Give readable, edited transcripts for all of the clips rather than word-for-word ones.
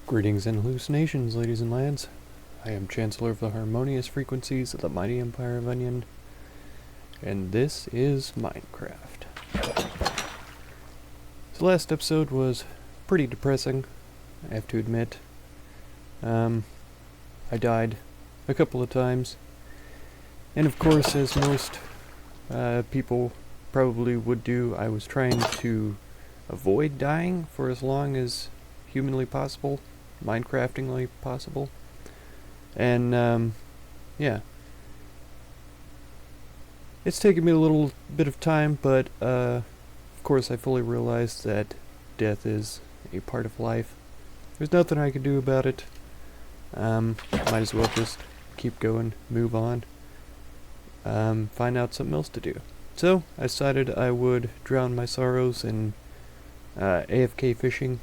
Greetings and hallucinations, ladies and lads. I am Chancellor of the Harmonious Frequencies of the Mighty Empire of Onion, and this is Minecraft. The last episode was pretty depressing, I have to admit. I died a couple of times, and of course, as most people probably would do, I was trying to avoid dying for as long as humanly possible, Minecraftingly possible, and yeah, it's taken me a little bit of time, but of course I fully realize that death is a part of life. There's nothing I can do about it. Might as well just keep going, move on, find out something else to do. So I decided I would drown my sorrows in AFK fishing.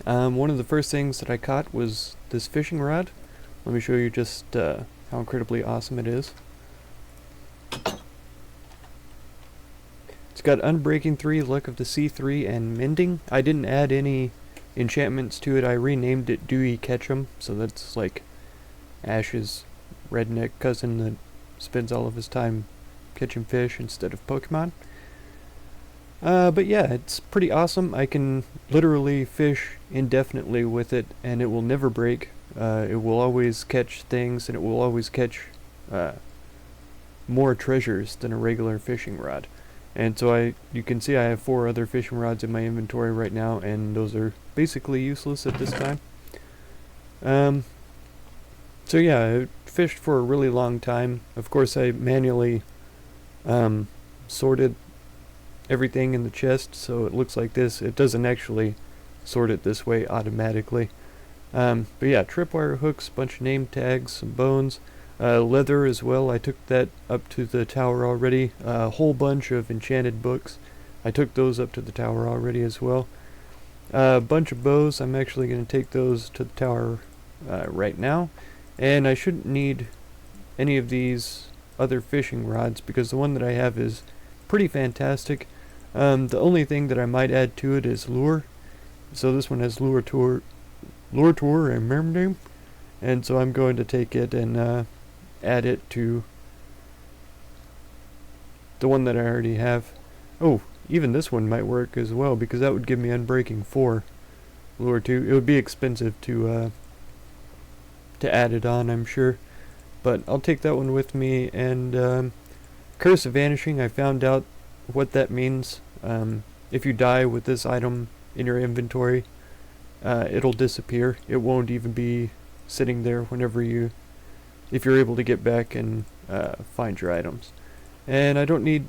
One of the first things that I caught was this fishing rod. Let me show you just how incredibly awesome it is. It's got Unbreaking 3, Luck of the Sea 3, and Mending. I didn't add any enchantments to it. I renamed it Dewey Ketchum, so that's like Ash's redneck cousin that spends all of his time catching fish instead of Pokemon. But yeah, it's pretty awesome. I can literally fish indefinitely with it, and it will never break. It will always catch things, and it will always catch more treasures than a regular fishing rod. And so you can see I have 4 other fishing rods in my inventory right now, and those are basically useless at this time. So yeah, I fished for a really long time. Of course, I manually sorted everything in the chest, so it looks like this. It doesn't actually sort it this way automatically. But yeah, tripwire hooks, bunch of name tags, some bones, leather as well. I took that up to the tower already. A whole bunch of enchanted books. I took those up to the tower already as well. A bunch of bows. I'm actually going to take those to the tower right now. And I shouldn't need any of these other fishing rods because the one that I have is pretty fantastic. The only thing that I might add to it is lure. So this one has lure tour and name, and so I'm going to take it and add it to the one that I already have. Oh, even this one might work as well because that would give me Unbreaking 4 lure 2. It would be expensive to add it on, I'm sure, but I'll take that one with me. And Curse of Vanishing, I found out what that means. If you die with this item in your inventory, it'll disappear. It won't even be sitting there if you're able to get back and find your items. And I don't need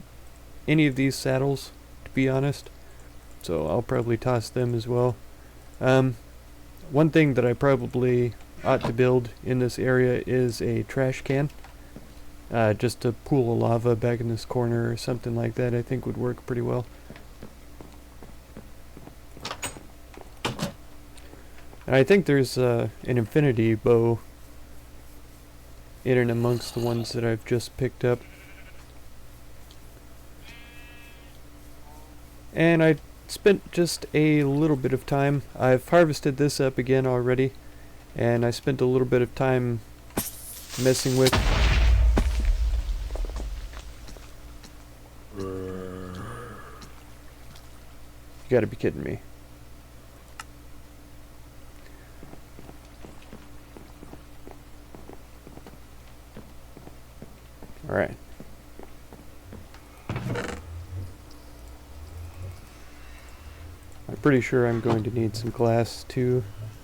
any of these saddles, to be honest, so I'll probably toss them as well. One thing that I probably ought to build in this area is a trash can. Just a pool of lava back in this corner or something like that I think would work pretty well. And I think there's an infinity bow in and amongst the ones that I've just picked up. And I spent just a little bit of time. I've harvested this up again already, and I spent a little bit of time messing with. You gotta be kidding me. Alright. I'm pretty sure I'm going to need some glass to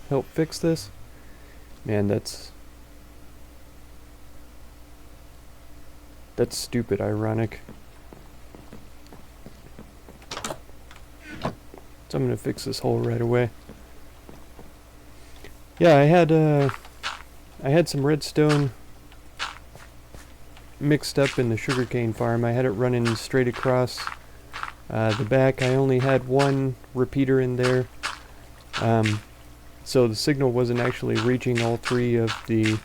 help fix this. Man, that's stupid ironic. So I'm gonna fix this hole right away. Yeah, I had some redstone mixed up in the sugarcane farm. I had it running straight across the back. I only had one repeater in there, so the signal wasn't actually reaching all 3 of the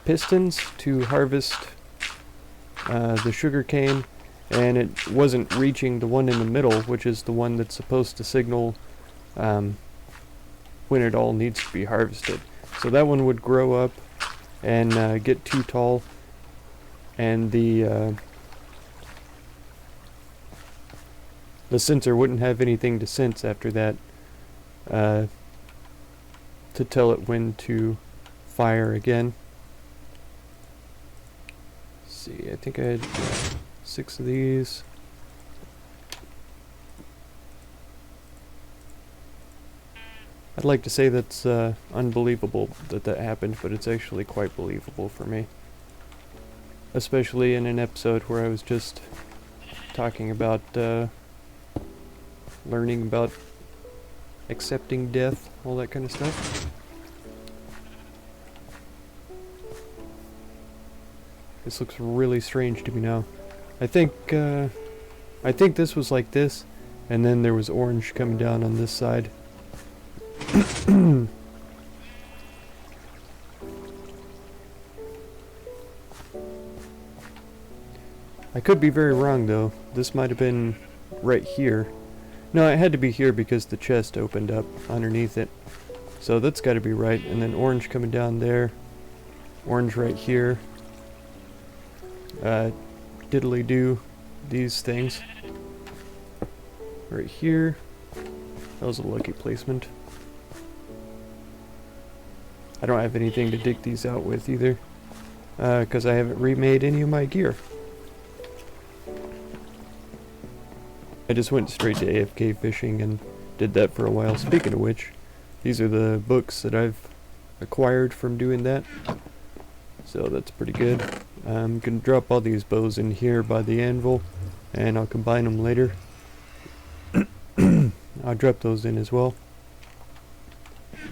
pistons to harvest the sugarcane, and it wasn't reaching the one in the middle, which is the one that's supposed to signal when it all needs to be harvested. So that one would grow up and get too tall, and the sensor wouldn't have anything to sense after that to tell it when to fire again. Let's see, I think I had 6 of these. I'd like to say that's unbelievable that that happened, but it's actually quite believable for me. Especially in an episode where I was just talking about learning about accepting death, all that kind of stuff. This looks really strange to me now. I think this was like this, and then there was orange coming down on this side. I could be very wrong though. This might have been right here. No, it had to be here because the chest opened up underneath it. So that's got to be right. And then orange coming down there. Orange right here. Diddly do these things. Right here. That was a lucky placement. I don't have anything to dig these out with either. Because I haven't remade any of my gear. I just went straight to AFK fishing and did that for a while. Speaking of which, these are the books that I've acquired from doing that. So that's pretty good. I'm going to drop all these bows in here by the anvil, and I'll combine them later. I'll drop those in as well,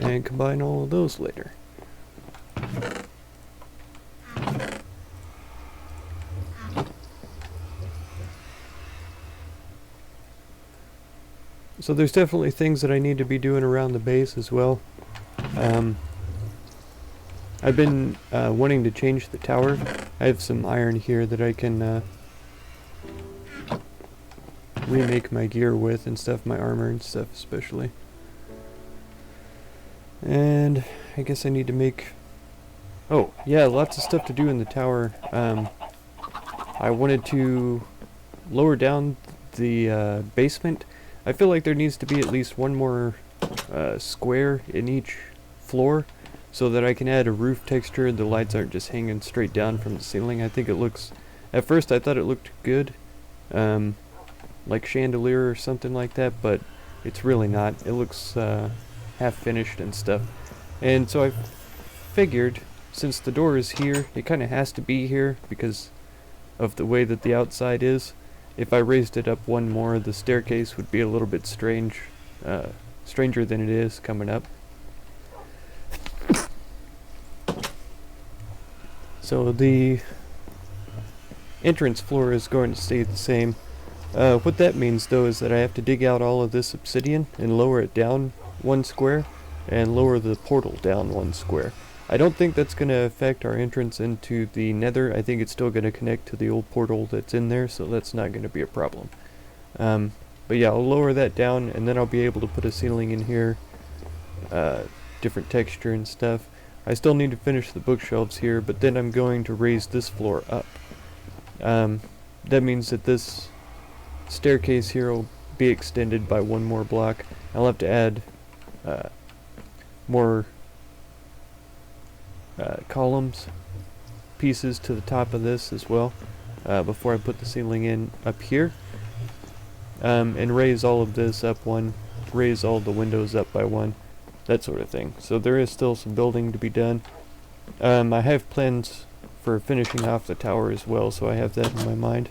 and combine all of those later. So there's definitely things that I need to be doing around the base as well. I've been wanting to change the tower. I have some iron here that I can remake my gear with and stuff, my armor and stuff especially. And I guess I need to make... Oh, yeah, lots of stuff to do in the tower. I wanted to lower down the basement. I feel like there needs to be at least one more square in each floor so that I can add a roof texture and the lights aren't just hanging straight down from the ceiling. I think it looks... At first I thought it looked good, like chandelier or something like that, but it's really not. It looks half finished and stuff. And so I figured, since the door is here, it kind of has to be here because of the way that the outside is. If I raised it up one more, the staircase would be a little bit strange, stranger than it is coming up. So the entrance floor is going to stay the same. What that means though is that I have to dig out all of this obsidian and lower it down 1 square and lower the portal down 1 square. I don't think that's going to affect our entrance into the nether. I think it's still going to connect to the old portal that's in there, so that's not going to be a problem. But yeah, I'll lower that down, and then I'll be able to put a ceiling in here, different texture and stuff. I still need to finish the bookshelves here, but then I'm going to raise this floor up. That means that this staircase here will be extended by 1 more block. I'll have to add more columns, pieces to the top of this as well, before I put the ceiling in up here, and raise all of this up 1, raise all the windows up by 1, that sort of thing. So there is still some building to be done. I have plans for finishing off the tower as well, so I have that in my mind.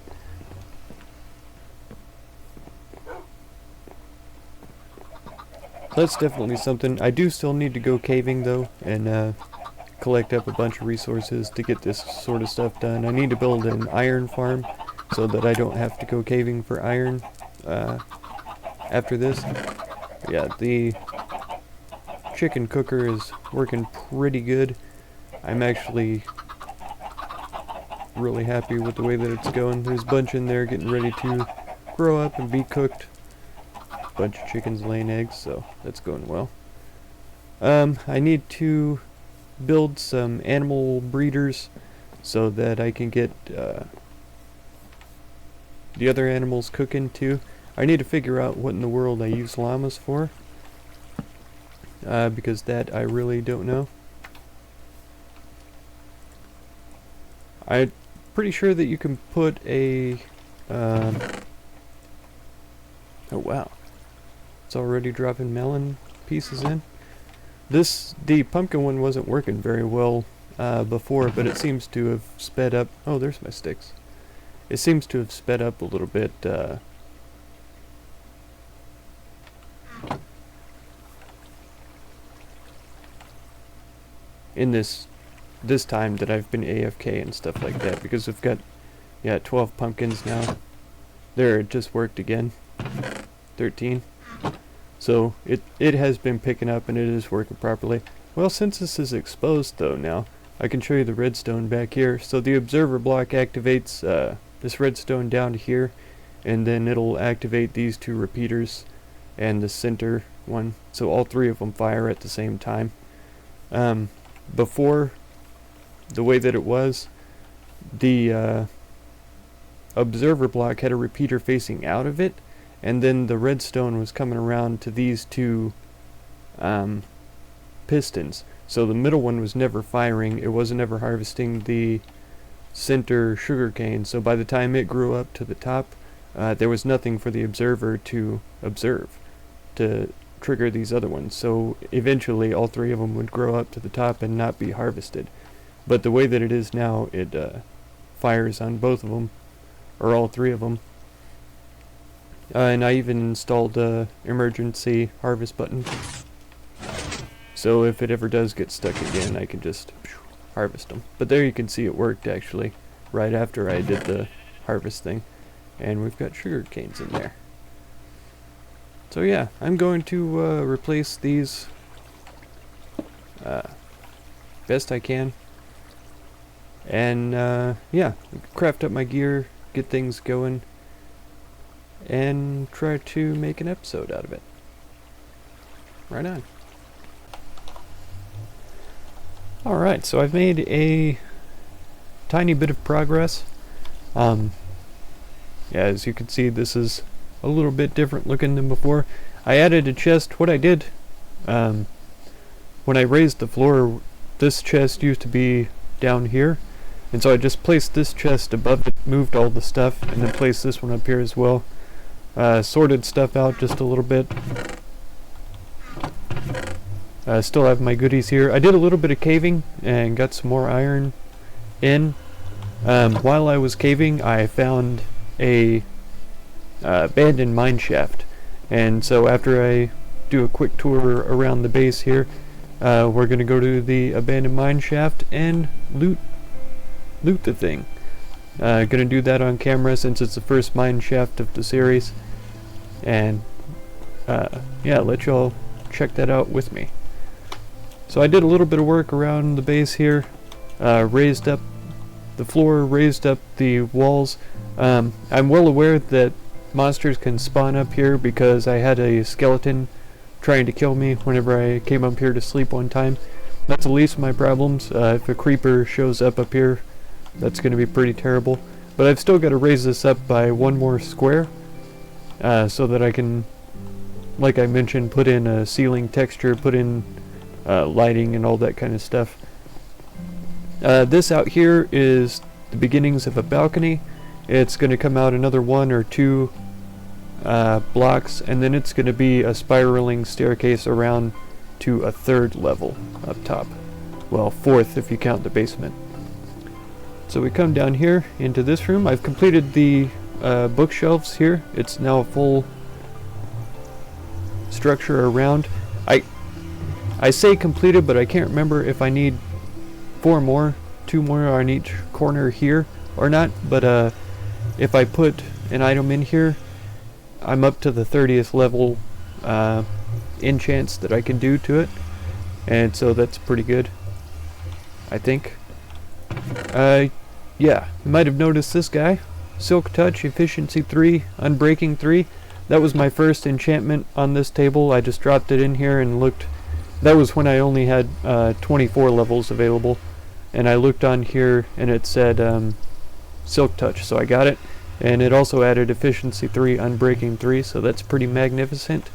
That's definitely something. I do still need to go caving though, and collect up a bunch of resources to get this sort of stuff done. I need to build an iron farm so that I don't have to go caving for iron after this. Yeah, the chicken cooker is working pretty good. I'm actually really happy with the way that it's going. There's a bunch in there getting ready to grow up and be cooked. Bunch of chickens laying eggs, so that's going well. I need to build some animal breeders so that I can get the other animals cooking too. I need to figure out what in the world I use llamas for, because that I really don't know. I'm pretty sure that you can put a oh wow, it's already dropping melon pieces in. The pumpkin one wasn't working very well before, but it seems to have sped up. Oh, there's my sticks. It seems to have sped up a little bit in this time that I've been AFK and stuff like that, because I've got 12 pumpkins now. There, it just worked again. 13. So it has been picking up and it is working properly. Well, since this is exposed though now, I can show you the redstone back here. So the observer block activates this redstone down to here, and then it'll activate these two repeaters and the center one. So all three of them fire at the same time. Before, the way that it was, the observer block had a repeater facing out of it, and then the redstone was coming around to these two pistons. So the middle one was never firing, it wasn't ever harvesting the center sugarcane, so by the time it grew up to the top, there was nothing for the observer to observe to trigger these other ones. So eventually all three of them would grow up to the top and not be harvested. But the way that it is now, it fires on both of them, or all three of them. And I even installed a emergency harvest button, so if it ever does get stuck again, I can just harvest them. But there you can see it worked actually, right after I did the harvest thing. And we've got sugar canes in there. So yeah, I'm going to replace these best I can. And yeah, craft up my gear, get things going, and try to make an episode out of it. Right on. Alright, so I've made a tiny bit of progress. Yeah, as you can see, this is a little bit different looking than before. I added a chest. What I did, when I raised the floor, this chest used to be down here, and so I just placed this chest above it, moved all the stuff, and then placed this one up here as well. Sorted stuff out just a little bit. I still have my goodies here. I did a little bit of caving and got some more iron in. While I was caving, I found a abandoned mine shaft, and so after I do a quick tour around the base here, we're gonna go to the abandoned mine shaft and loot the thing. Gonna do that on camera since it's the first mine shaft of the series, and yeah, let y'all check that out with me. So I did a little bit of work around the base here, raised up the floor, raised up the walls. I'm well aware that monsters can spawn up here because I had a skeleton trying to kill me whenever I came up here to sleep one time. That's the least of my problems. If a creeper shows up here, that's going to be pretty terrible. But I've still got to raise this up by one more square, so that I can, like I mentioned, put in a ceiling texture, put in lighting and all that kind of stuff. This out here is the beginnings of a balcony. It's going to come out another 1 or 2 blocks, and then it's going to be a spiraling staircase around to a 3rd level up top. Well, 4th if you count the basement. So we come down here into this room. I've completed the bookshelves here. It's now a full structure around. I say completed, but I can't remember if I need 4 more, 2 more on each corner here or not. But if I put an item in here, I'm up to the 30th level enchants that I can do to it, and so that's pretty good, I think. Yeah, you might have noticed this guy, Silk Touch, Efficiency 3, Unbreaking 3. That was my first enchantment on this table. I just dropped it in here and looked That was when I only had 24 levels available, and I looked on here and it said Silk Touch, so I got it. And it also added Efficiency 3, Unbreaking 3, so that's pretty magnificent.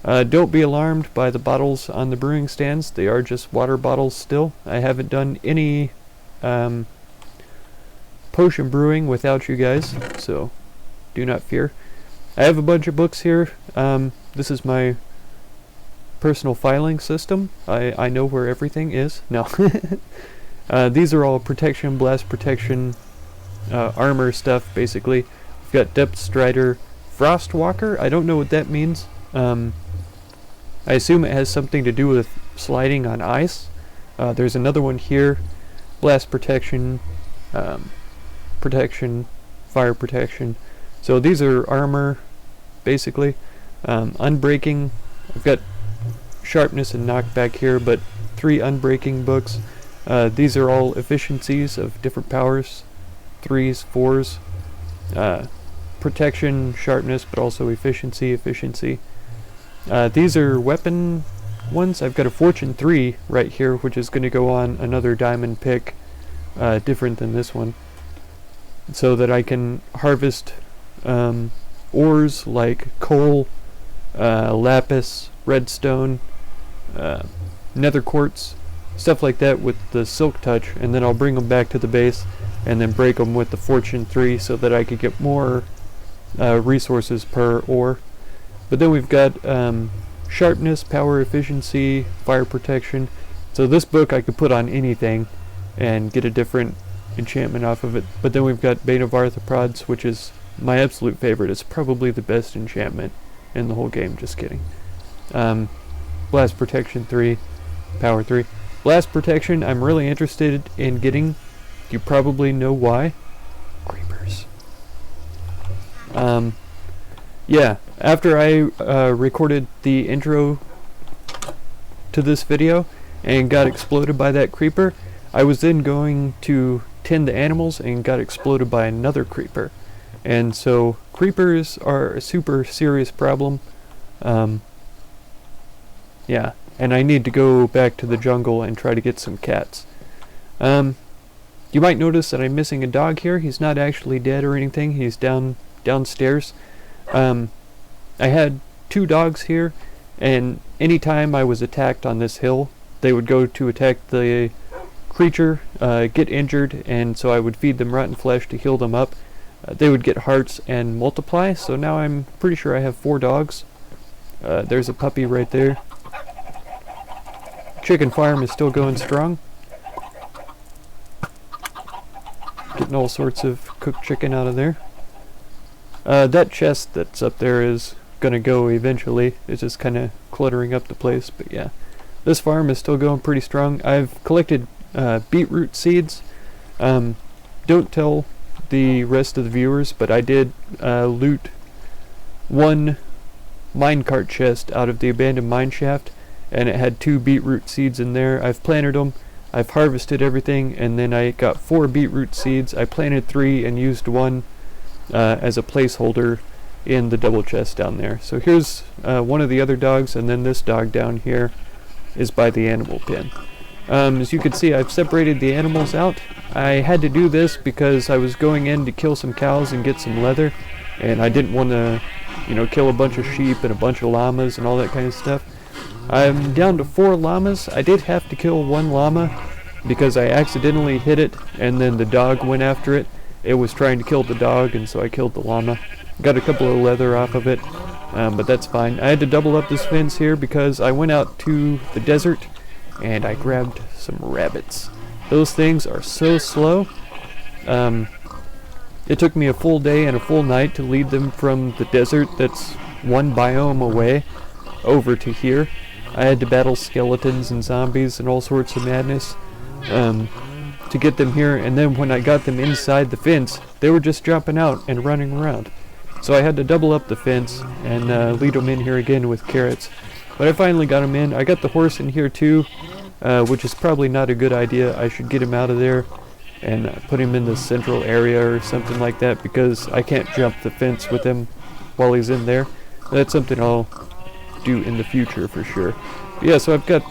Don't be alarmed by the bottles on the brewing stands. They are just water bottles still. I haven't done any potion brewing without you guys, so do not fear. I have a bunch of books here. This is my personal filing system. I know where everything is. No. These are all protection, blast protection, armor stuff, basically. We've got Depth Strider, Frostwalker. I don't know what that means. I assume it has something to do with sliding on ice. There's another one here. Blast protection, protection, fire protection. So these are armor, basically. Unbreaking. I've got sharpness and knockback here, but 3 unbreaking books. These are all efficiencies of different powers. 3s, 4s. Protection, sharpness, but also efficiency. These are weapon ones. I've got a Fortune 3 right here, which is going to go on another diamond pick, different than this one, so that I can harvest ores like coal, lapis, redstone, nether quartz, stuff like that with the Silk Touch, and then I'll bring them back to the base and then break them with the Fortune 3 so that I could get more resources per ore. But then we've got sharpness, power, efficiency, fire protection. So this book I could put on anything and get a different enchantment off of it. But then we've got Bane of Arthropods, which is my absolute favorite. It's probably the best enchantment in the whole game. Just kidding. Blast protection 3, power 3. Blast protection I'm really interested in getting. You probably know why. Creepers. Yeah, after I recorded the intro to this video and got exploded by that creeper, I was then going to tend the animals and got exploded by another creeper. And so creepers are a super serious problem. Yeah, and I need to go back to the jungle and try to get some cats. You might notice that I'm missing a dog here. He's not actually dead or anything. He's downstairs. I had 2 dogs here, and anytime I was attacked on this hill, they would go to attack the creature, get injured, and so I would feed them rotten flesh to heal them up. They would get hearts and multiply, so now I'm pretty sure I have 4 dogs. There's a puppy right there. Chicken farm is still going strong. Getting all sorts of cooked chicken out of there. That chest that's up there is gonna go eventually. It's just kind of cluttering up the place, but yeah. This farm is still going pretty strong. I've collected beetroot seeds. Don't tell the rest of the viewers, but I did loot 1 minecart chest out of the abandoned mine shaft, and it had 2 beetroot seeds in there. I've planted them. I've harvested everything, and then I got 4 beetroot seeds. I planted 3 and used 1 as a placeholder in the double chest down there. So here's one of the other dogs, and then this dog down here is by the animal pen. As you can see, I've separated the animals out. I had to do this because I was going in to kill some cows and get some leather, and I didn't want to, kill a bunch of sheep and a bunch of llamas and all that kind of stuff. I'm down to 4 llamas. I did have to kill 1 llama because I accidentally hit it, and then the dog went after it. It was trying to kill the dog, and so I killed the llama. Got a couple of leather off of it, but that's fine. I had to double up this fence here because I went out to the desert and I grabbed some rabbits. Those things are so slow. It took me a full day and a full night to lead them from the desert that's 1 biome away over to here. I had to battle skeletons and zombies and all sorts of madness to get them here, and then when I got them inside the fence, they were just jumping out and running around. So I had to double up the fence and lead them in here again with carrots. But I finally got them in. I got the horse in here too, which is probably not a good idea. I should get him out of there and put him in the central area or something like that, because I can't jump the fence with him while he's in there. That's something I'll do in the future for sure. But yeah, so I've got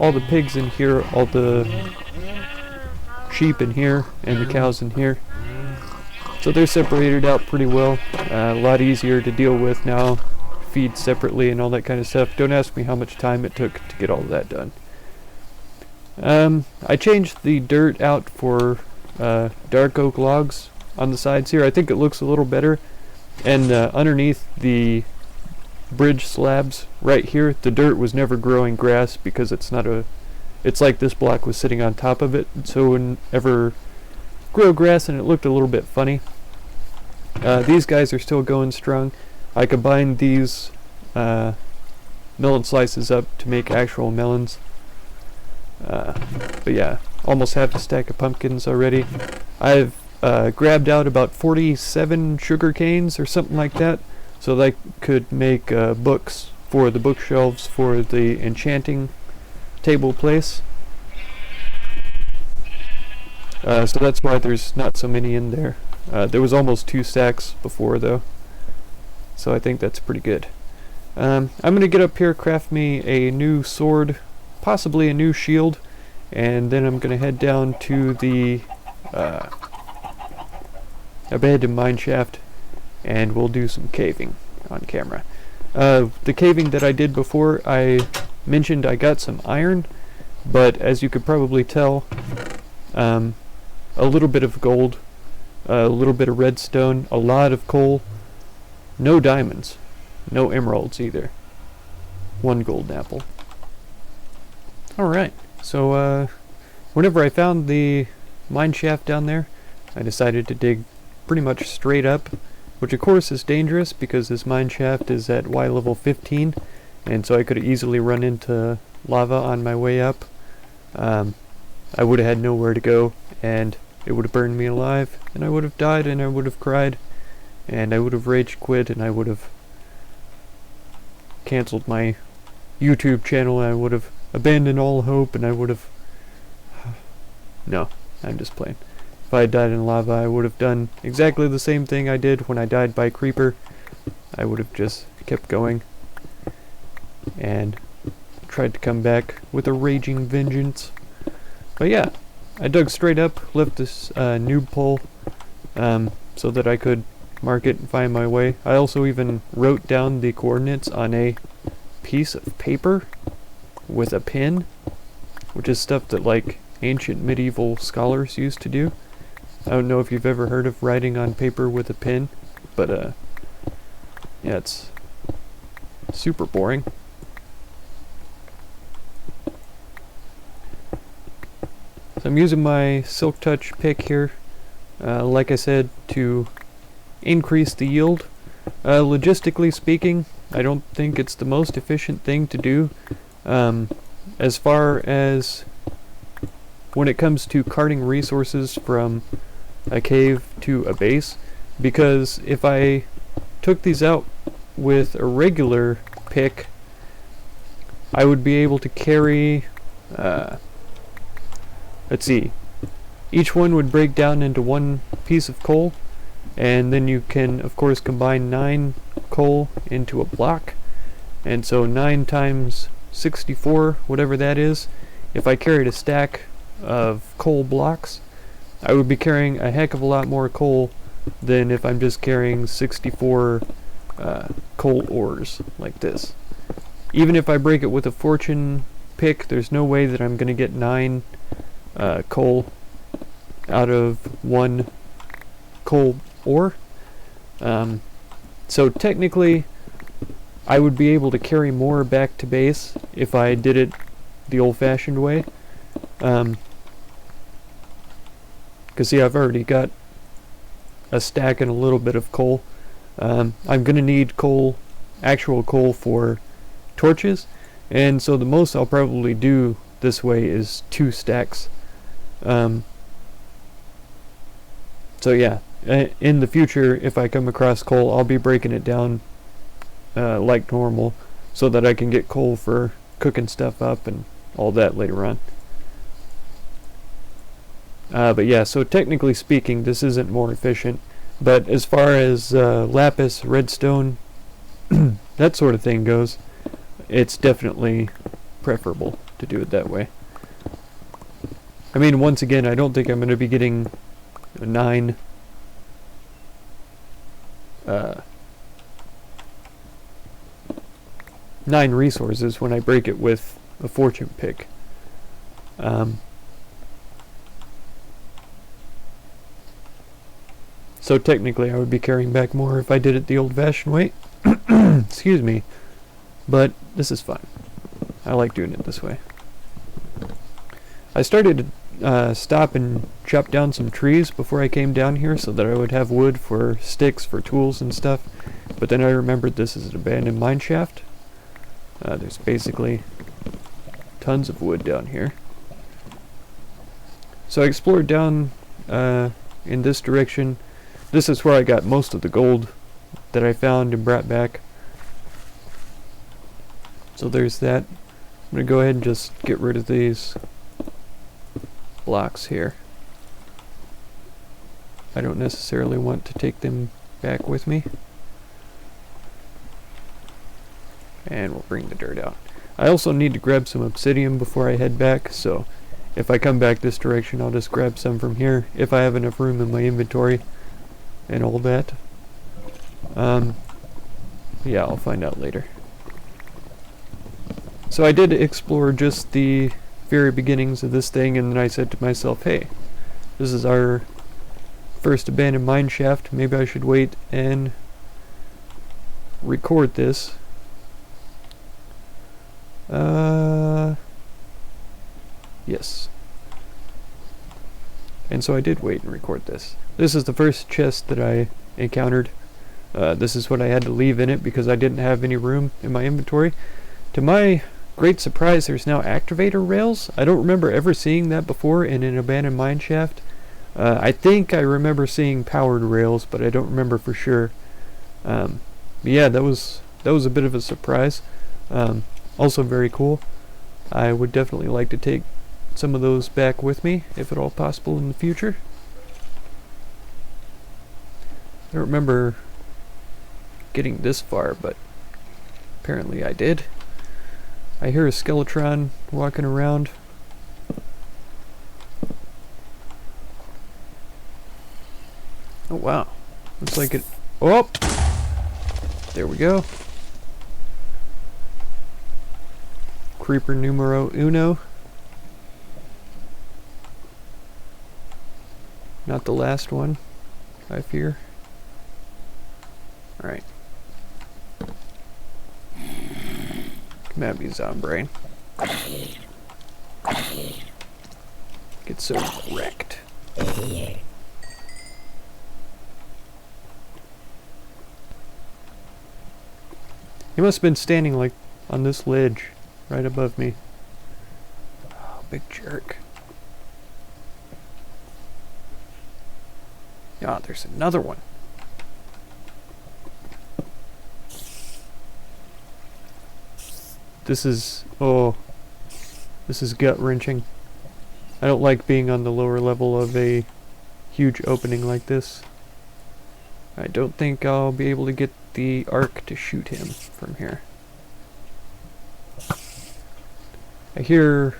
all the pigs in here, all the sheep in here, and the cows in here. So they're separated out pretty well. A lot easier to deal with now. Feed separately and all that kind of stuff. Don't ask me how much time it took to get all of that done. I changed the dirt out for dark oak logs on the sides here. I think it looks a little better. And underneath the bridge slabs right here, the dirt was never growing grass because it's not a... It's like this block was sitting on top of it, so it wouldn't ever grow grass, and it looked a little bit funny. These guys are still going strong. I combined these melon slices up to make actual melons. But yeah, almost half a stack of pumpkins already. I've grabbed out about 47 sugar canes or something like that, so that I could make books for the bookshelves for the enchanting table place. So that's why there's not so many in there. There was almost 2 stacks before though, so I think that's pretty good. I'm gonna get up here, craft me a new sword, possibly a new shield, and then I'm gonna head down to the abandoned mine shaft, and we'll do some caving on camera. The caving that I did before, I mentioned I got some iron, but as you could probably tell, a little bit of gold, a little bit of redstone, a lot of coal, no diamonds, no emeralds either. 1 golden apple. Alright, so whenever I found the mine shaft down there, I decided to dig pretty much straight up, which of course is dangerous because this mine shaft is at Y level 15, and so I could have easily run into lava on my way up. I would have had nowhere to go, and it would have burned me alive, and I would have died, and I would have cried, and I would have rage quit, and I would have canceled my YouTube channel, and I would have abandoned all hope, and I would have... No, I'm just playing. If I had died in lava, I would have done exactly the same thing I did when I died by creeper. I would have just kept going and tried to come back with a raging vengeance. But yeah, I dug straight up, left this noob pole so that I could mark it and find my way. I also even wrote down the coordinates on a piece of paper with a pen, which is stuff that like ancient medieval scholars used to do. I don't know if you've ever heard of writing on paper with a pen, but yeah, it's super boring. So I'm using my Silk Touch pick here, like I said, to increase the yield. Logistically speaking, I don't think it's the most efficient thing to do, as far as when it comes to carting resources from a cave to a base, because if I took these out with a regular pick, I would be able to carry, let's see, each one would break down into 1 piece of coal, and then you can of course combine 9 coal into a block, and so 9 times 64, whatever that is, if I carried a stack of coal blocks, I would be carrying a heck of a lot more coal than if I'm just carrying 64 coal ores like this. Even if I break it with a fortune pick, there's no way that I'm going to get 9 coal out of 1 coal ore. So technically I would be able to carry more back to base if I did it the old-fashioned way. Because see, I've already got a stack and a little bit of coal. I'm gonna need coal, actual coal, for torches, and so the most I'll probably do this way is 2 stacks. So yeah, in the future, if I come across coal, I'll be breaking it down like normal, so that I can get coal for cooking stuff up and all that later on. But yeah, so technically speaking, this isn't more efficient, but as far as lapis, redstone, that sort of thing goes, it's definitely preferable to do it that way. I mean, once again, I don't think I'm going to be getting 9 resources when I break it with a fortune pick. So technically I would be carrying back more if I did it the old-fashioned way. Excuse me. But this is fine. I like doing it this way. I started to stop and chop down some trees before I came down here so that I would have wood for sticks, for tools and stuff. But then I remembered this is an abandoned mine shaft. There's basically tons of wood down here. So I explored down in this direction. This is where I got most of the gold that I found and brought back. So there's that. I'm going to go ahead and just get rid of these blocks here. I don't necessarily want to take them back with me. And we'll bring the dirt out. I also need to grab some obsidian before I head back, so if I come back this direction I'll just grab some from here if I have enough room in my inventory and all that. Yeah, I'll find out later. So I did explore just the very beginnings of this thing, and then I said to myself, hey, this is our first abandoned mine shaft. Maybe I should wait and record this. Yes. And so I did wait and record this. This is the first chest that I encountered. This is what I had to leave in it because I didn't have any room in my inventory. To my great surprise, there's now activator rails. I don't remember ever seeing that before in an abandoned mine shaft. I think I remember seeing powered rails, but I don't remember for sure. But yeah, that was a bit of a surprise. Also very cool. I would definitely like to take some of those back with me, if at all possible in the future. I don't remember getting this far, but apparently I did. I hear a skeletron walking around. Oh wow. Looks like it... Oh! There we go. Creeper numero uno. Not the last one, I fear. Alright. Come at me, Zombrain. Get so wrecked. He must have been standing like on this ledge right above me. Oh, big jerk. Ah, there's another one. This is gut-wrenching. I don't like being on the lower level of a huge opening like this. I don't think I'll be able to get the arc to shoot him from here. I hear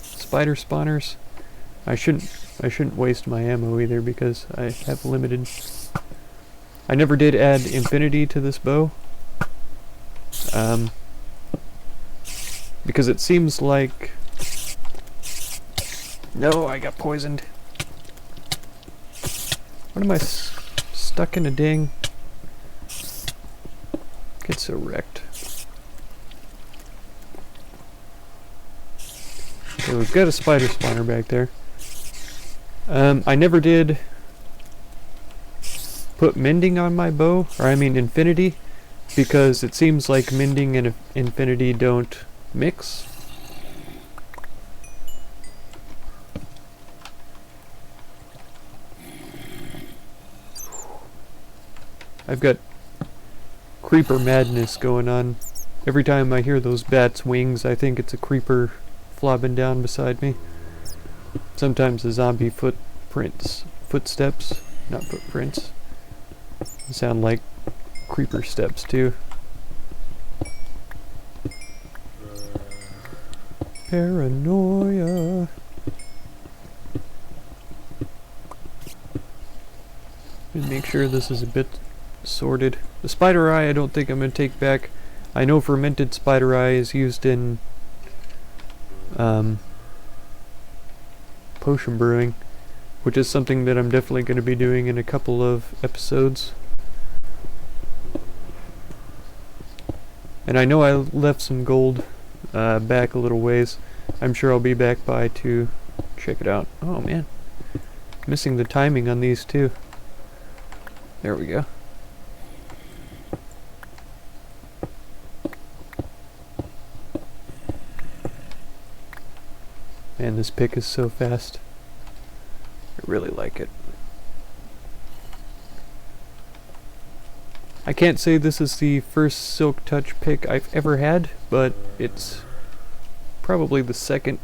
spider spawners. I shouldn't waste my ammo either because I have limited. I never did add infinity to this bow. Because it seems like... No, I got poisoned. What am I stuck in a ding? Get so wrecked. Okay, we've got a spider spawner back there. I never did put mending on my bow, or I mean infinity, because it seems like mending and infinity don't mix. I've got creeper madness going on. Every time I hear those bats' wings, I think it's a creeper flopping down beside me. Sometimes the zombie footsteps, not footprints, sound like creeper steps too. Paranoia. Make sure this is a bit sorted. The spider eye I don't think I'm going to take back. I know fermented spider eye is used in potion brewing, which is something that I'm definitely going to be doing in a couple of episodes. And I know I left some gold back a little ways. I'm sure I'll be back by to check it out. Oh man, missing the timing on these too. There we go. Man, this pick is so fast. I really like it. I can't say this is the first Silk Touch pick I've ever had, but it's probably the second.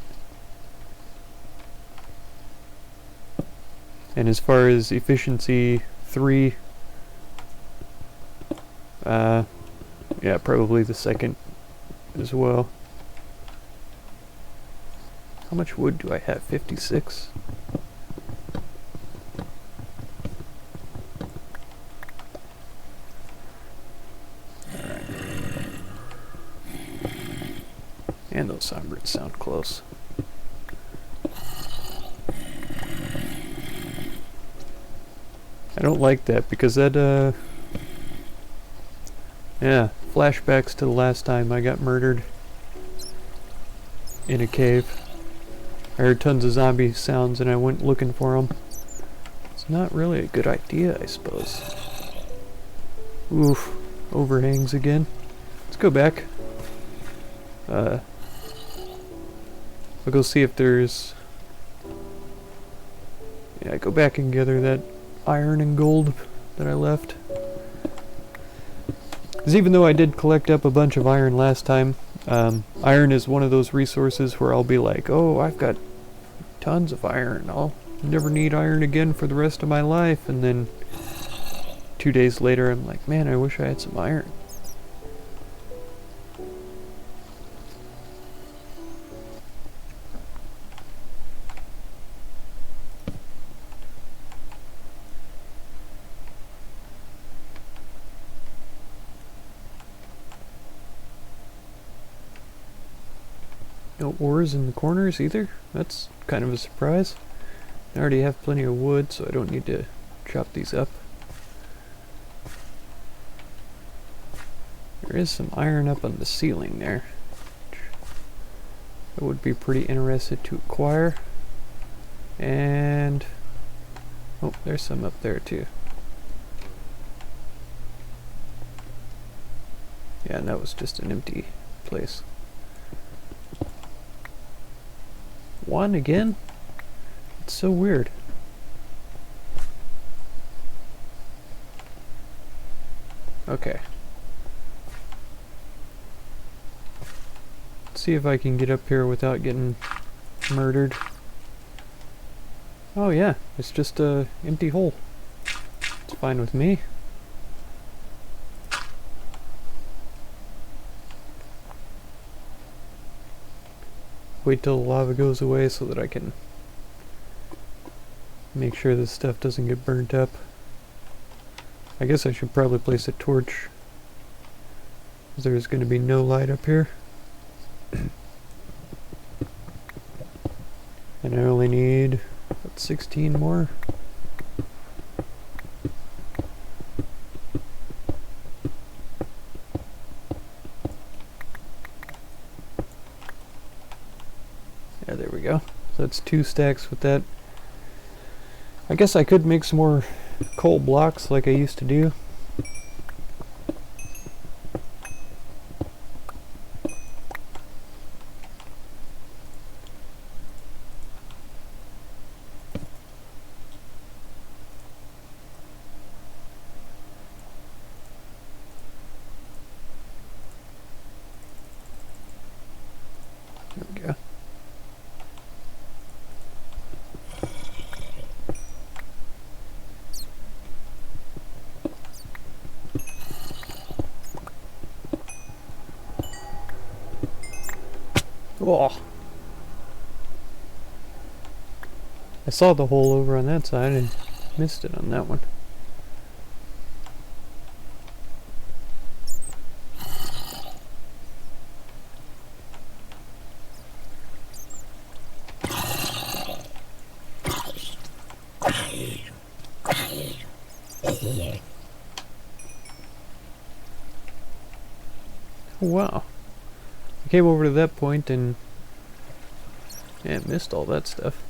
And as far as efficiency 3, yeah, probably the second as well. How much wood do I have? 56? And those songbirds sound close. I don't like that because that, yeah, flashbacks to the last time I got murdered in a cave. I heard tons of zombie sounds and I went looking for them. It's not really a good idea, I suppose. Oof, overhangs again. Let's go back. I'll go see if there's... Yeah, go back and gather that iron and gold that I left. Because even though I did collect up a bunch of iron last time, iron is one of those resources where I'll be like, oh, I've got tons of iron. I'll never need iron again for the rest of my life. And then 2 days later, I'm like, man, I wish I had some iron. No ores in the corners either? That's kind of a surprise. I already have plenty of wood, so I don't need to chop these up. There is some iron up on the ceiling there. I would be pretty interested to acquire. And... oh, there's some up there too. Yeah, and that was just an empty place. One again? It's so weird. Okay. Let's see if I can get up here without getting murdered. Oh yeah, it's just a empty hole. It's fine with me. Wait till the lava goes away so that I can make sure this stuff doesn't get burnt up. I guess I should probably place a torch. There's going to be no light up here. And I only need about 16 more. Yeah, there we go. So that's 2 stacks with that. I guess I could make some more coal blocks like I used to do. There we go. Oh, I saw the hole over on that side and missed it on that one. Wow. I came over to that point and missed all that stuff.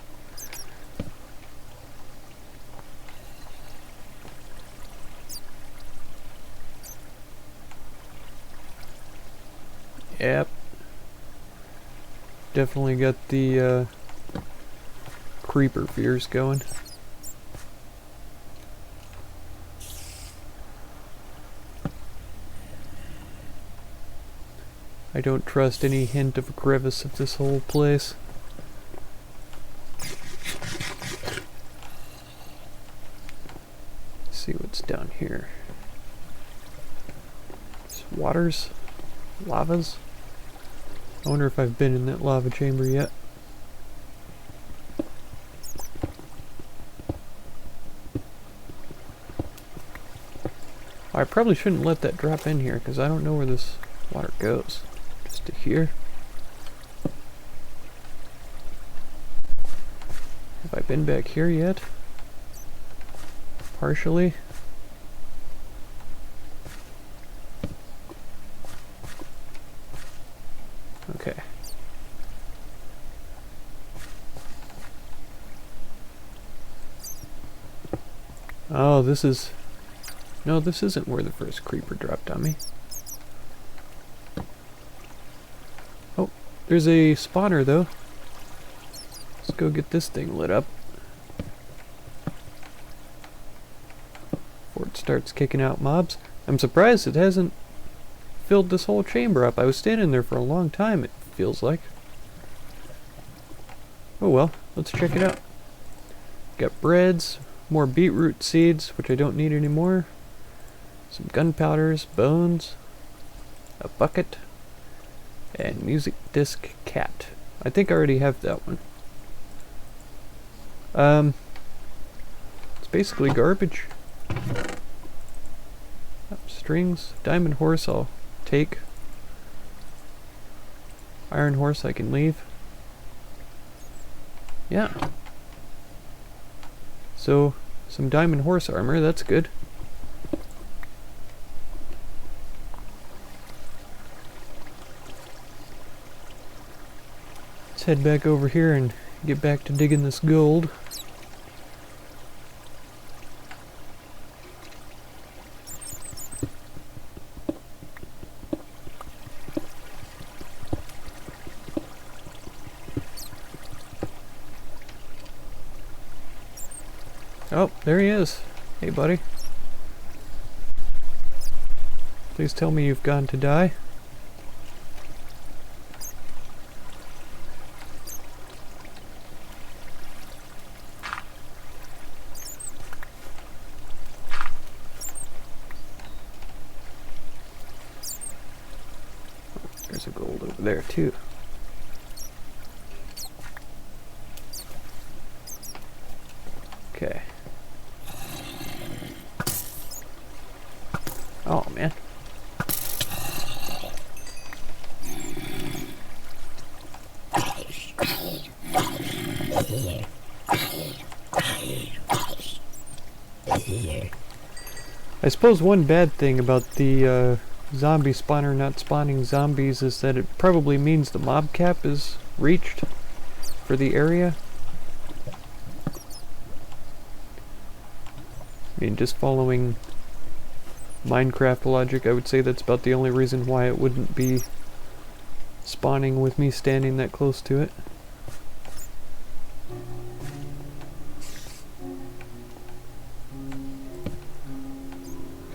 Yep. Definitely got the creeper fears going. I don't trust any hint of a crevice of this whole place. Let's see what's down here. It's waters? Lavas? I wonder if I've been in that lava chamber yet. I probably shouldn't let that drop in here because I don't know where this water goes. Just to here. Have I been back here yet? Partially. Okay. Oh, this is... No, this isn't where the first creeper dropped on me. Oh, there's a spawner though. Let's go get this thing lit up before it starts kicking out mobs. I'm surprised it hasn't filled this whole chamber up. I was standing there for a long time, it feels like. Oh well, let's check it out. Got breads, more beetroot seeds, which I don't need anymore. Some gunpowders, bones, a bucket, and music disc cat. I think I already have that one. It's basically garbage. Strings, diamond horse I'll take. Iron horse I can leave. Yeah. So, some diamond horse armor, that's good. Let's head back over here and get back to digging this gold. Oh, there he is. Hey, buddy. Please tell me you've gone to die. There's a gold over there, too. Okay. Oh, man. I suppose one bad thing about the zombie spawner not spawning zombies is that it probably means the mob cap is reached for the area. I mean, just following Minecraft logic, I would say that's about the only reason why it wouldn't be spawning with me standing that close to it.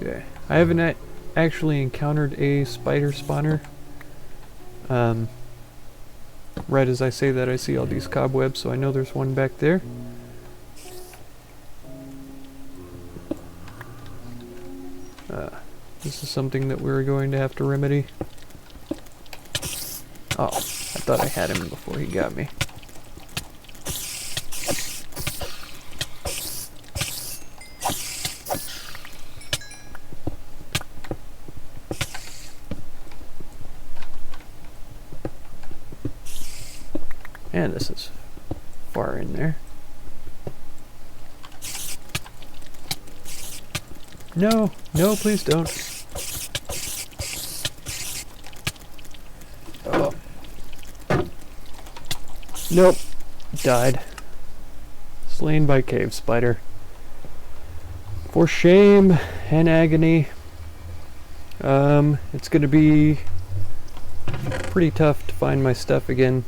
Okay, I haven't actually encountered a spider spawner. Right as I say that, I see all these cobwebs, so I know there's one back there. This is something that we're going to have to remedy. Oh, I thought I had him before he got me. And this is far in there. No, no, please don't. Oh. Nope. Died. Slain by cave spider. For shame and agony. It's gonna be pretty tough to find my stuff again.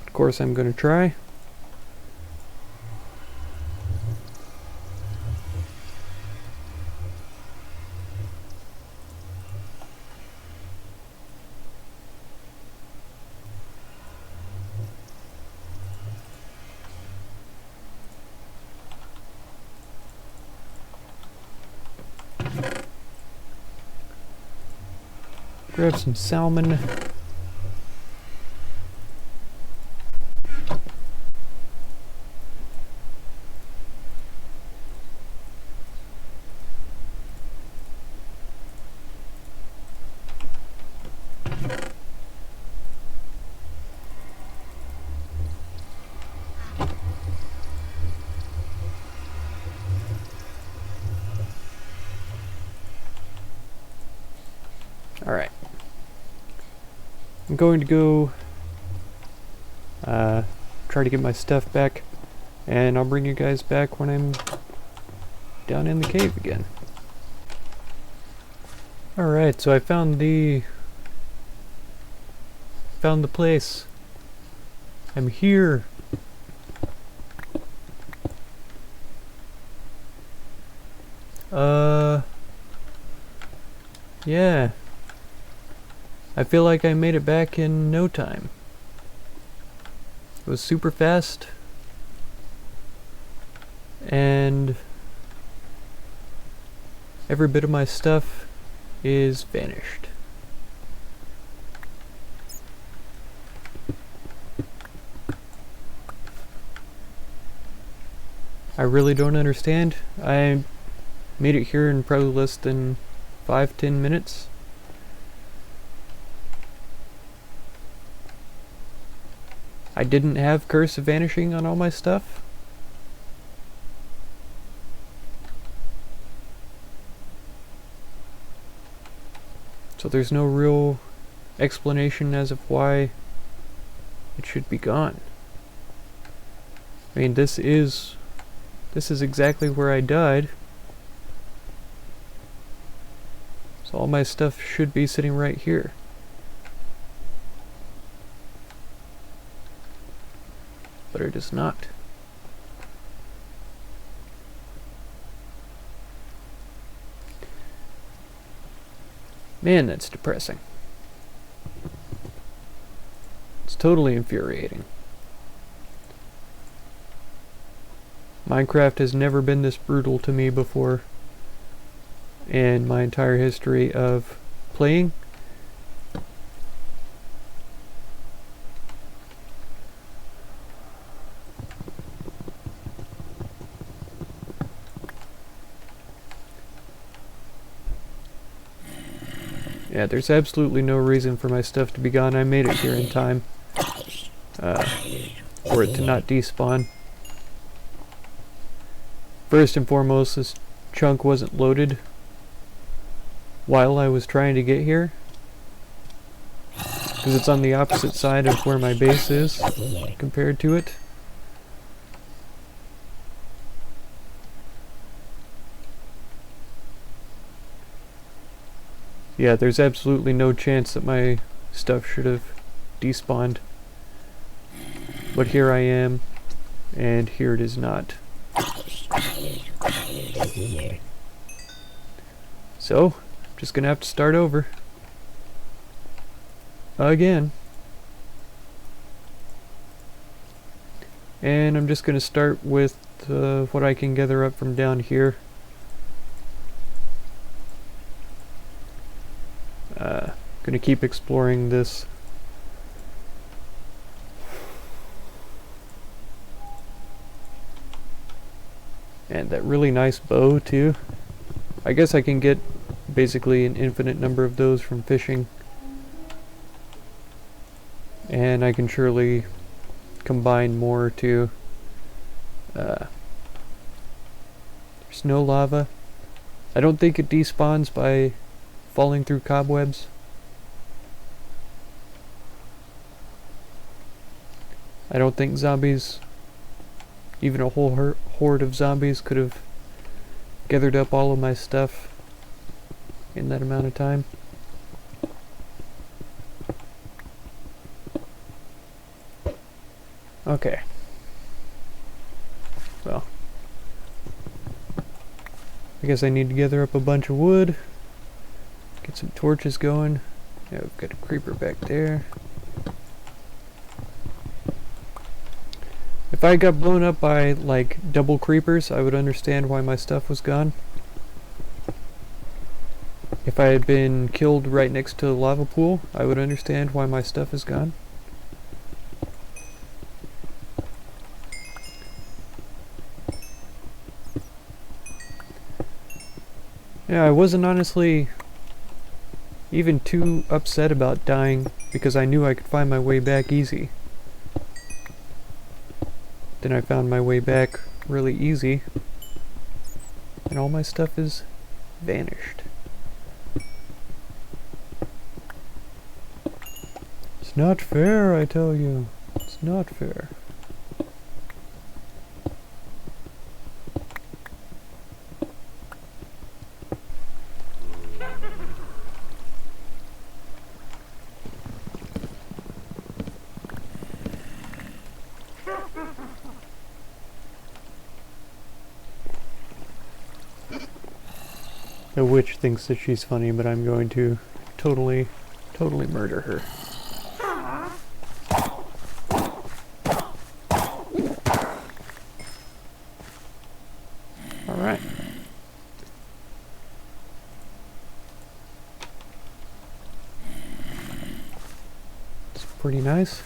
Of course, I'm gonna try. Grab some salmon. Alright. I'm going to go try to get my stuff back, and I'll bring you guys back when I'm down in the cave again. Alright, so I found the place. I'm here. Yeah. I feel like I made it back in no time. It was super fast. And every bit of my stuff is vanished. I really don't understand. I made it here in probably less than 5-10 minutes. I didn't have Curse of Vanishing on all my stuff. So there's no real explanation as of why it should be gone. I mean, this is exactly where I died. So all my stuff should be sitting right here. But it is not. Man, that's depressing. It's totally infuriating. Minecraft has never been this brutal to me before in my entire history of playing. Yeah, there's absolutely no reason for my stuff to be gone. I made it here in time for it to not despawn. First and foremost, this chunk wasn't loaded while I was trying to get here, because it's on the opposite side of where my base is compared to it. Yeah, there's absolutely no chance that my stuff should have despawned. But here I am, and here it is not. So, I'm just gonna have to start over. Again. And I'm just gonna start with what I can gather up from down here. Gonna keep exploring this. And that really nice bow too. I guess I can get basically an infinite number of those from fishing. And I can surely combine more too. There's no lava. I don't think it despawns by falling through cobwebs. I don't think zombies, even a whole horde of zombies, could have gathered up all of my stuff in that amount of time. Okay. Well, I guess I need to gather up a bunch of wood, get some torches going. Yeah, we've got a creeper back there. If I got blown up by, like, double creepers, I would understand why my stuff was gone. If I had been killed right next to the lava pool, I would understand why my stuff is gone. Yeah, I wasn't honestly even too upset about dying because I knew I could find my way back easy. Then I found my way back really easy, and all my stuff is vanished. It's not fair, I tell you. It's not fair. The witch thinks that she's funny, but I'm going to totally murder her. Alright. It's pretty nice.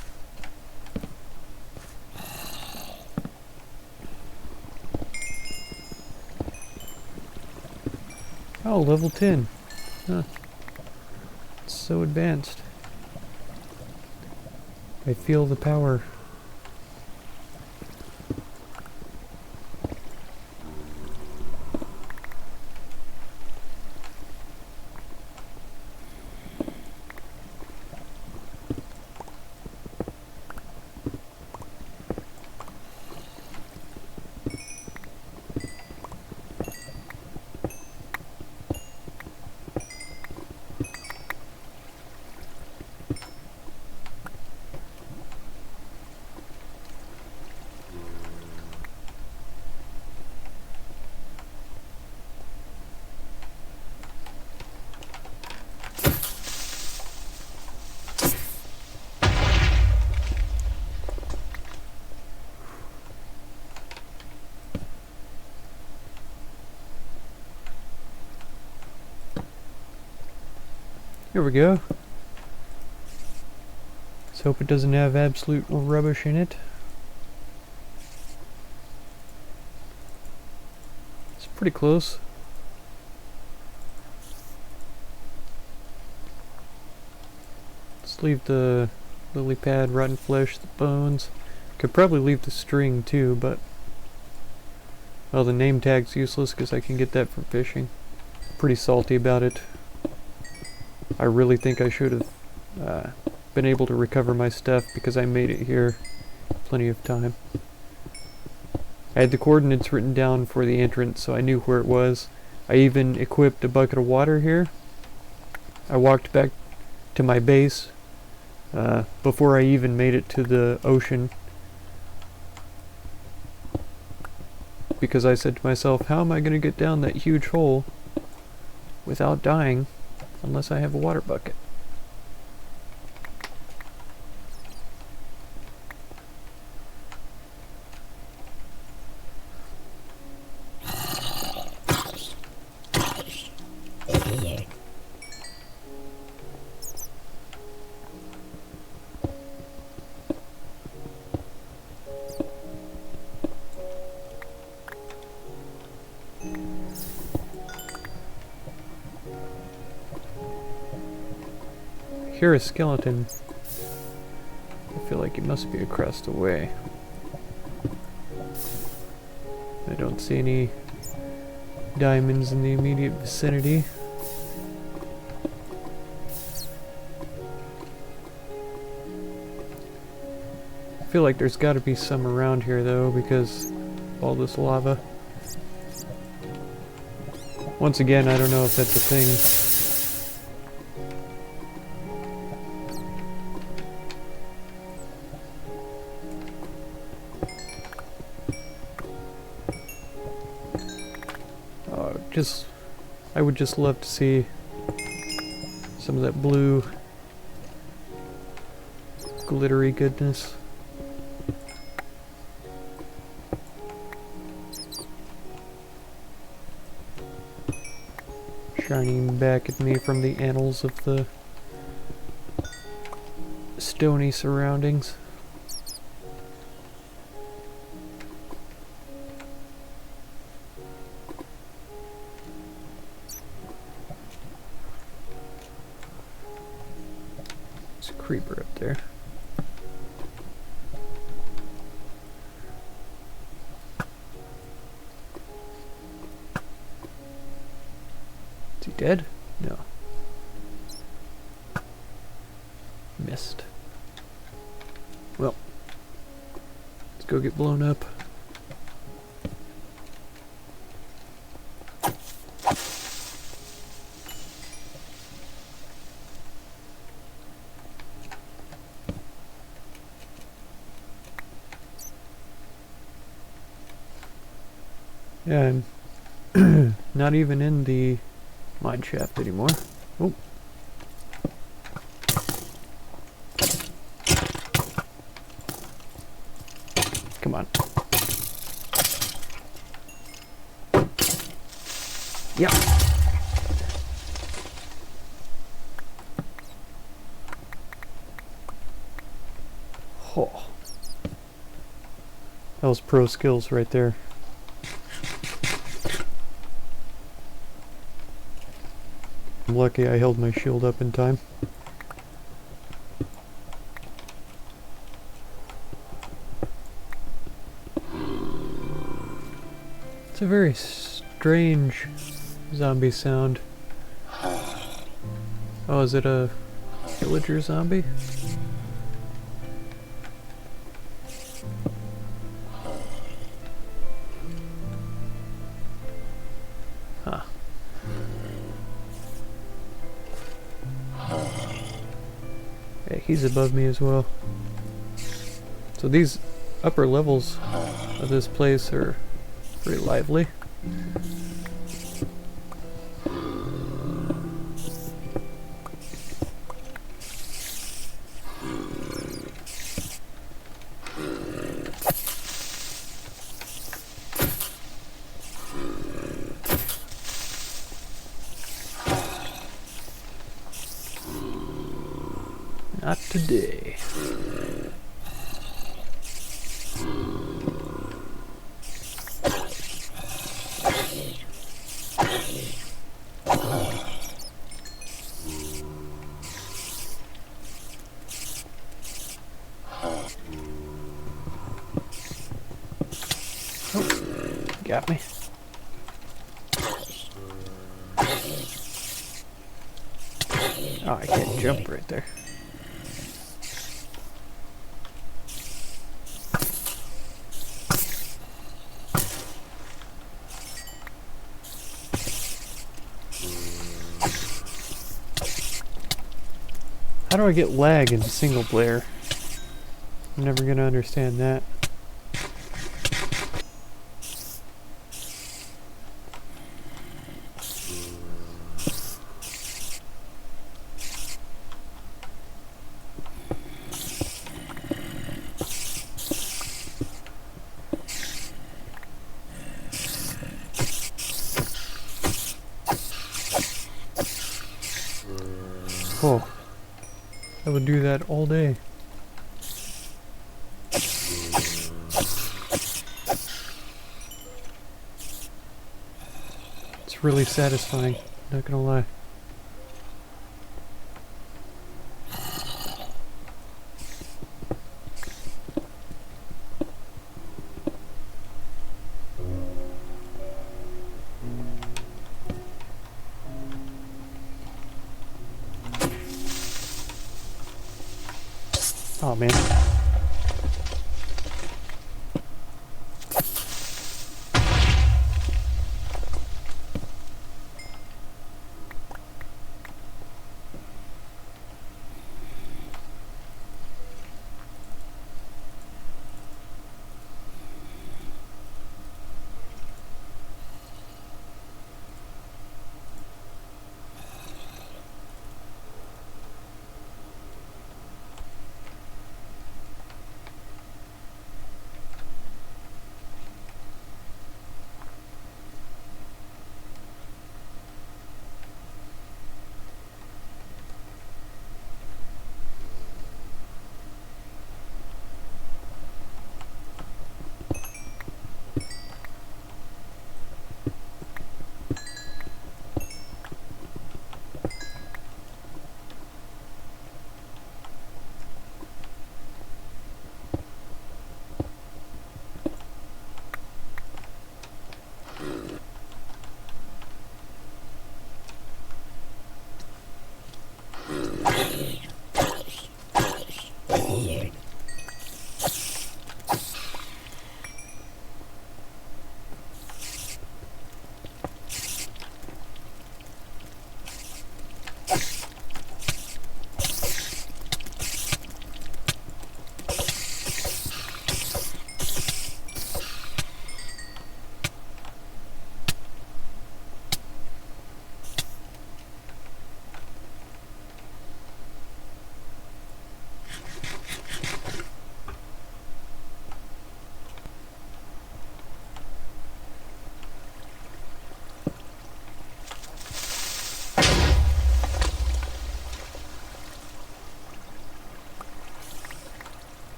Oh, level 10. Huh. It's so advanced. I feel the power. Here we go. Let's hope it doesn't have absolute rubbish in it. It's pretty close. Let's leave the lily pad, rotten flesh, the bones. Could probably leave the string too, but well, the name tag's useless because I can get that from fishing. Pretty salty about it. I really think I should have been able to recover my stuff because I made it here plenty of time. I had the coordinates written down for the entrance, so I knew where it was. I even equipped a bucket of water here. I walked back to my base before I even made it to the ocean, because I said to myself, how am I going to get down that huge hole without dying unless I have a water bucket? hear a skeleton. I feel like it must be across the way. I don't see any diamonds in the immediate vicinity. I feel like there's got to be some around here though, because of all this lava. Once again, I don't know if that's a thing. I would just love to see some of that blue glittery goodness. Shining back at me from the annals of the stony surroundings. There's a creeper up there. Is he dead? No. Missed. Well, let's go get blown up. Yeah, I'm not even in the mine shaft anymore. Oh. Come on. Yep. Oh. That was pro skills right there. I'm lucky I held my shield up in time. It's a very strange zombie sound. Oh, is it a villager zombie? Huh. Yeah, he's above me as well. So these upper levels of this place are pretty lively. Not today. Got me. Oh, I can't jump right there. How do I get lag in single player? I'm never gonna understand that. Oh, I would do that all day. It's really satisfying, not gonna lie. Oh man.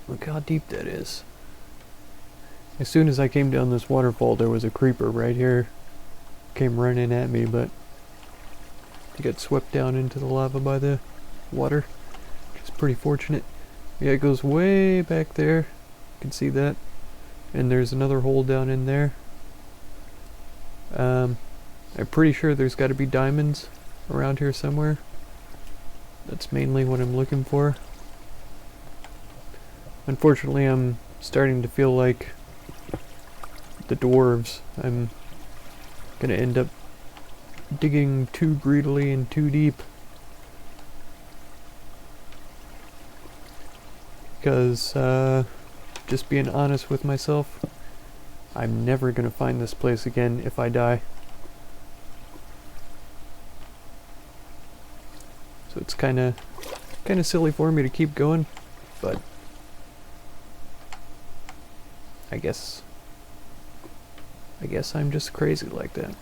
Look how deep that is. As soon as I came down this waterfall, there was a creeper right here. Came running at me, but he got swept down into the lava by the water, which is pretty fortunate. Yeah, it goes way back there. You can see that. And there's another hole down in there. I'm pretty sure there's got to be diamonds around here somewhere. That's mainly what I'm looking for. Unfortunately, I'm starting to feel like the dwarves. I'm gonna end up digging too greedily and too deep. Because, just being honest with myself, I'm never gonna find this place again if I die. So it's kinda silly for me to keep going, but I guess I'm just crazy like that.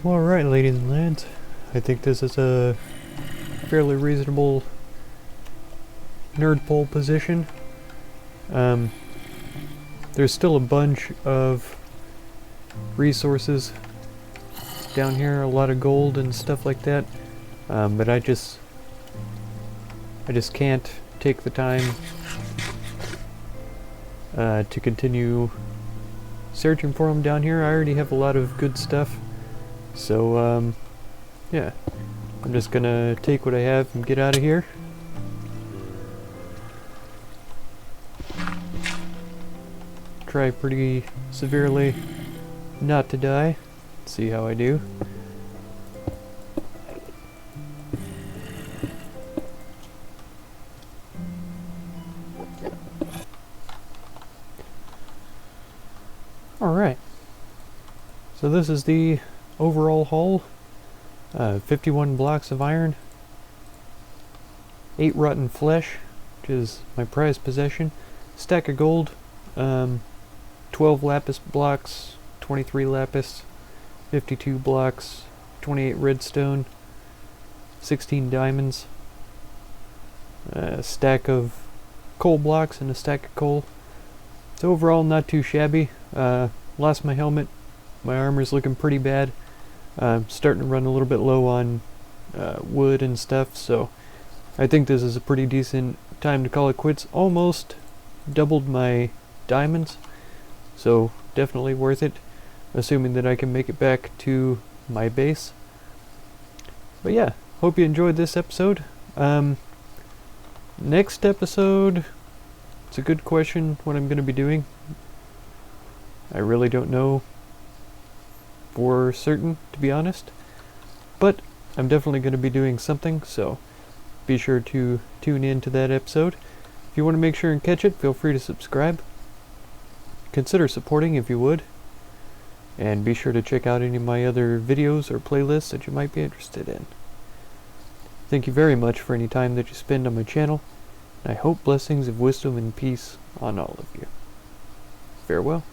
Alright, ladies and lads, I think this is a fairly reasonable nerd pole position. There's still a bunch of resources down here, a lot of gold and stuff like that, but I just can't take the time to continue searching for them down here. I already have a lot of good stuff, so yeah, I'm just gonna take what I have and get out of here. Try pretty severely not to die. See how I do. Alright, so this is the overall haul. 51 blocks of iron, 8 rotten flesh, which is my prized possession, stack of gold, 12 lapis blocks, 23 lapis, 52 blocks, 28 redstone, 16 diamonds, a stack of coal blocks and a stack of coal. So overall not too shabby. Lost my helmet, my armor's looking pretty bad. Starting to run a little bit low on wood and stuff, so I think this is a pretty decent time to call it quits. Almost doubled my diamonds, so definitely worth it, assuming that I can make it back to my base. But yeah, hope you enjoyed this episode. Next episode, it's a good question what I'm going to be doing. I really don't know for certain, to be honest, but I'm definitely going to be doing something, so be sure to tune in to that episode. If you want to make sure and catch it, feel free to subscribe. Consider supporting if you would, and be sure to check out any of my other videos or playlists that you might be interested in. Thank you very much for any time that you spend on my channel, and I hope blessings of wisdom and peace on all of you. Farewell.